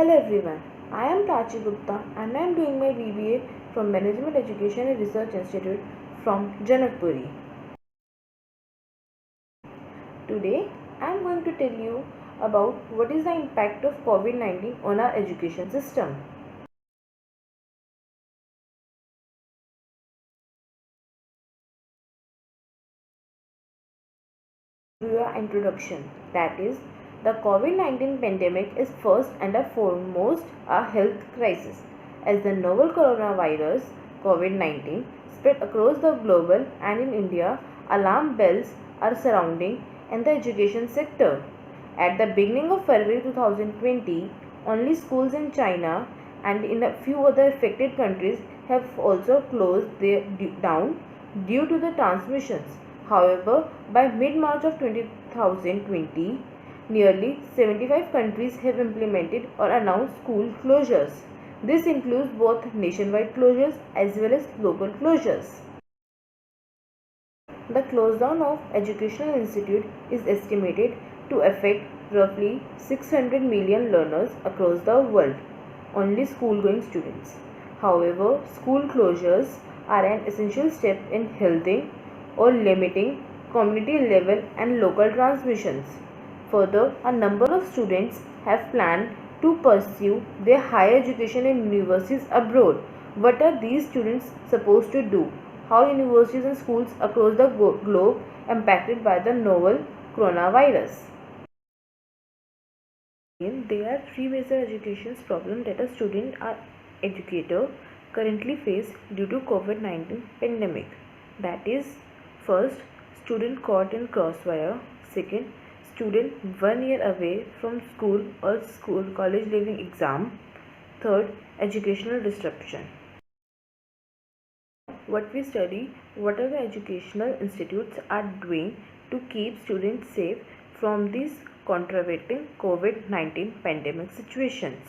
Hello everyone, I am Prachi Gupta and I am doing my BBA from Management Education and Research Institute from Janakpuri. Today I am going to tell you about what is the impact of COVID-19 on our education system. Your introduction, that is, the COVID-19 pandemic is first and foremost a health crisis, as the novel coronavirus COVID-19 spread across the globe and in India, alarm bells are sounding in the education sector. At the beginning of February 2020, only schools in China and in a few other affected countries have also closed down due to the transmissions. However, by mid-March of 2020, nearly 75 countries have implemented or announced school closures. This includes both nationwide closures as well as local closures. The closedown of educational institute is estimated to affect roughly 600 million learners across the world, only school-going students. However, school closures are an essential step in halting or limiting community level and local transmissions. Further, a number of students have planned to pursue their higher education in universities abroad. What are these students supposed to do? How universities and schools across the globe impacted by the novel coronavirus? There are three major education problems that a student or educator currently face due to COVID-19 pandemic. That is, first, student caught in crossfire. Second, student 1 year away from school or college leaving exam. Third, educational disruption. What we study, what are the educational institutes are doing to keep students safe from these contracting COVID-19 pandemic situations.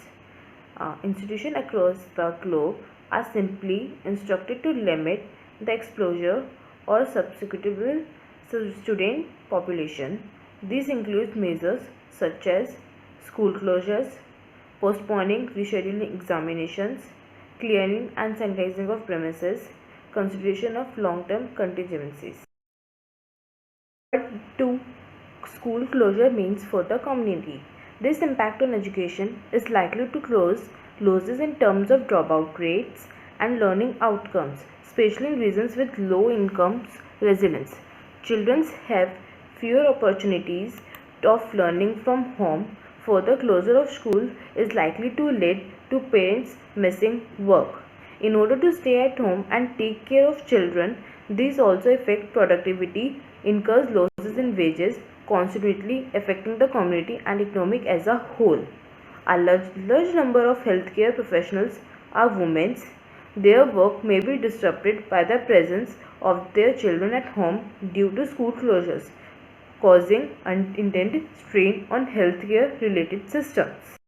Institutions across the globe are simply instructed to limit the exposure or subsequent student population. These include measures such as school closures, postponing rescheduling examinations, cleaning and sanitizing of premises, consideration of long-term contingencies. What do school closure means for the community? This impact on education is likely to cause losses in terms of dropout rates and learning outcomes, especially in regions with low incomes resilience. Children have fewer opportunities of learning from home. Further closure of schools is likely to lead to parents missing work in order to stay at home and take care of children. These also affect productivity, incurs losses in wages, consequently affecting the community and economic as a whole. A large number of healthcare professionals are women. Their work may be disrupted by the presence of their children at home due to school closures, causing unintended strain on healthcare related systems.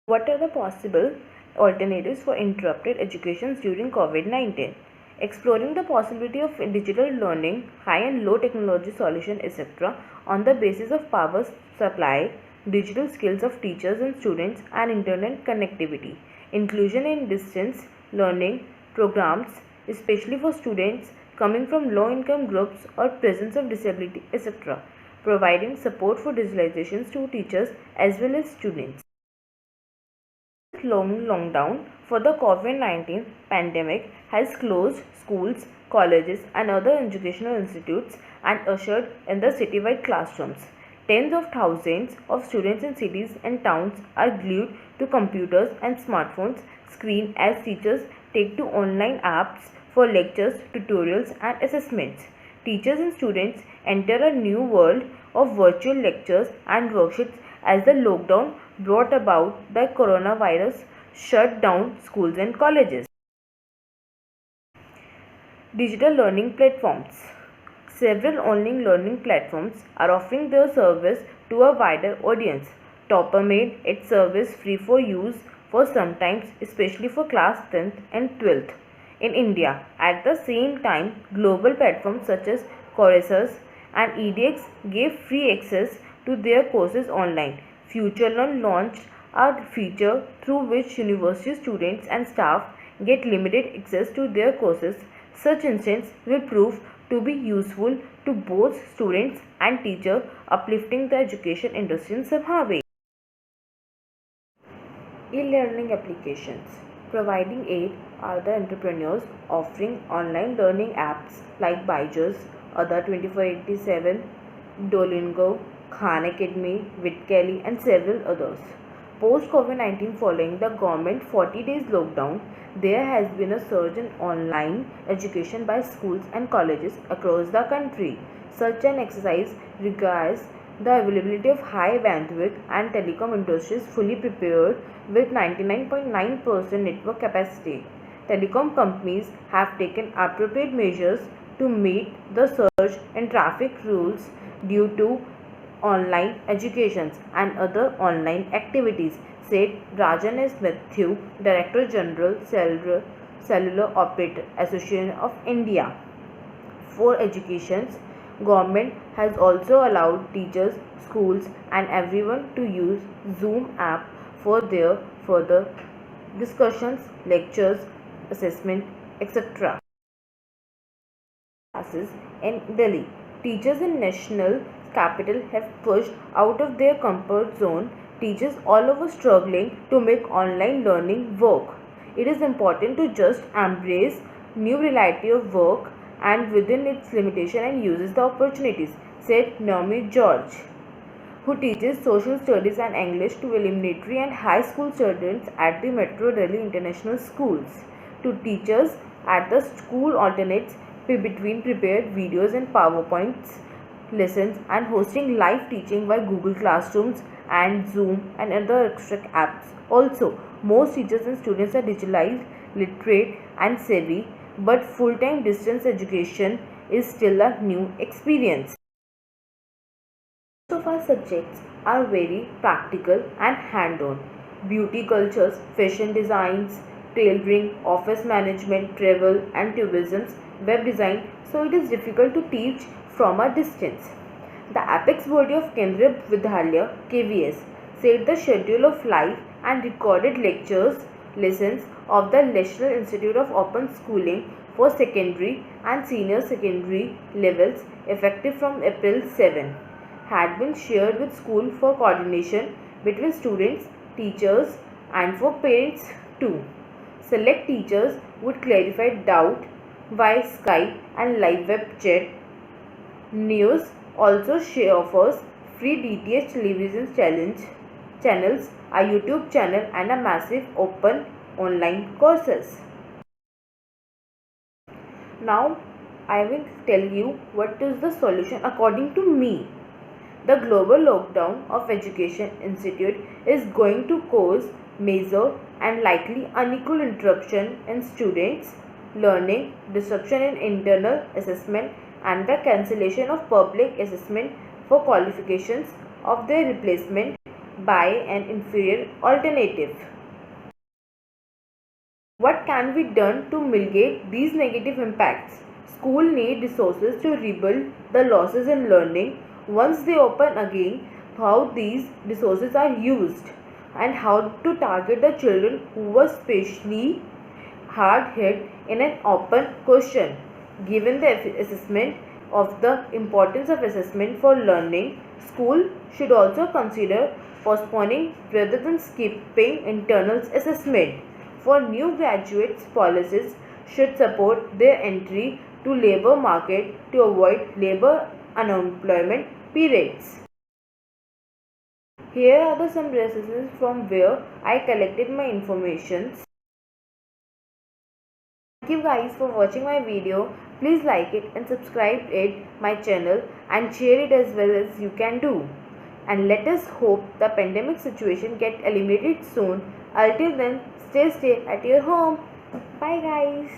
What are the possible alternatives for interrupted education during COVID-19? Exploring the possibility of digital learning, high and low technology solution, etc. on the basis of power supply, digital skills of teachers and students, and internet connectivity. Inclusion in distance learning programs, especially for students coming from low income groups or presence of disability, etc. Providing support for digitalizations to teachers as well as students. Lockdown for the COVID-19 pandemic has closed schools, colleges and other educational institutes and ushered in the citywide classrooms. Tens of thousands of students in cities and towns are glued to computers and smartphones screen as teachers take to online apps for lectures, tutorials and assessments. Teachers and students enter a new world of virtual lectures and workshops as the lockdown brought about by coronavirus shut down schools and colleges. Digital learning platforms. Several online learning platforms are offering their service to a wider audience. Topper made its service free for use for sometimes, especially for class 10th and 12th in India. At the same time, global platforms such as Coursera and edX gave free access to their courses online. FutureLearn launched a feature through which university students and staff get limited access to their courses. Such instance will prove to be useful to both students and teachers, uplifting the education industry in some way. E-learning applications. Providing aid are the entrepreneurs offering online learning apps like Byju's, Other 24/7, Duolingo, Khan Academy, Vidkelly, and several others. Post COVID-19, following the government 40 days lockdown, there has been a surge in online education by schools and colleges across the country. Such an exercise requires the availability of high bandwidth, and telecom industry is fully prepared with 99.9% network capacity. Telecom companies have taken appropriate measures to meet the surge in traffic rules due to online educations and other online activities, said Rajan S. Matthew, Director General, Cellular Operator Association of India. For educations, government has also allowed teachers, schools and everyone to use Zoom app for their further discussions, lectures, assessment, etc. Classes in Delhi. Teachers in national capital have pushed out of their comfort zone. Teachers all over struggling to make online learning work. It is important to just embrace new reality of work and within its limitation and uses the opportunities, said Naomi George, who teaches social studies and English to elementary and high school students at the Metro Delhi International Schools. To teachers at the school alternates between prepared videos and PowerPoints lessons and hosting live teaching by Google Classrooms and Zoom and other extra apps. Also, most teachers and students are digitalized, literate and savvy, but full-time distance education is still a new experience. Most of our subjects are very practical and hand-on. Beauty cultures, fashion designs, tailoring, office management, travel and tourism, web design, so it is difficult to teach from a distance. The apex body of Kendriya Vidyalaya (KVS) said the schedule of live and recorded lectures lessons of the National Institute of Open Schooling for secondary and senior secondary levels effective from April 7 had been shared with school for coordination between students, teachers and for parents too. Select teachers would clarify doubt via Skype and live web chat. News also offers free DTH television channels, a YouTube channel and a massive open online courses. Now I will tell you what is the solution according to me. The global lockdown of education institute is going to cause major and likely unequal interruption in students' learning, disruption in internal assessment and the cancellation of public assessment for qualifications of their replacement by an inferior alternative. What can be done to mitigate these negative impacts? School need resources to rebuild the losses in learning once they open again. How these resources are used and how to target the children who were especially hard hit in an open question. Given the assessment of the importance of assessment for learning, school should also consider postponing rather than skipping internal assessment. For new graduates, policies should support their entry to labor market to avoid labor unemployment periods. Here are some resources from where I collected my information. Thank you guys for watching my video. Please like it and subscribe it my channel and share it as well as you can do. And let us hope the pandemic situation get eliminated soon. Until then, stay at your home. Bye guys.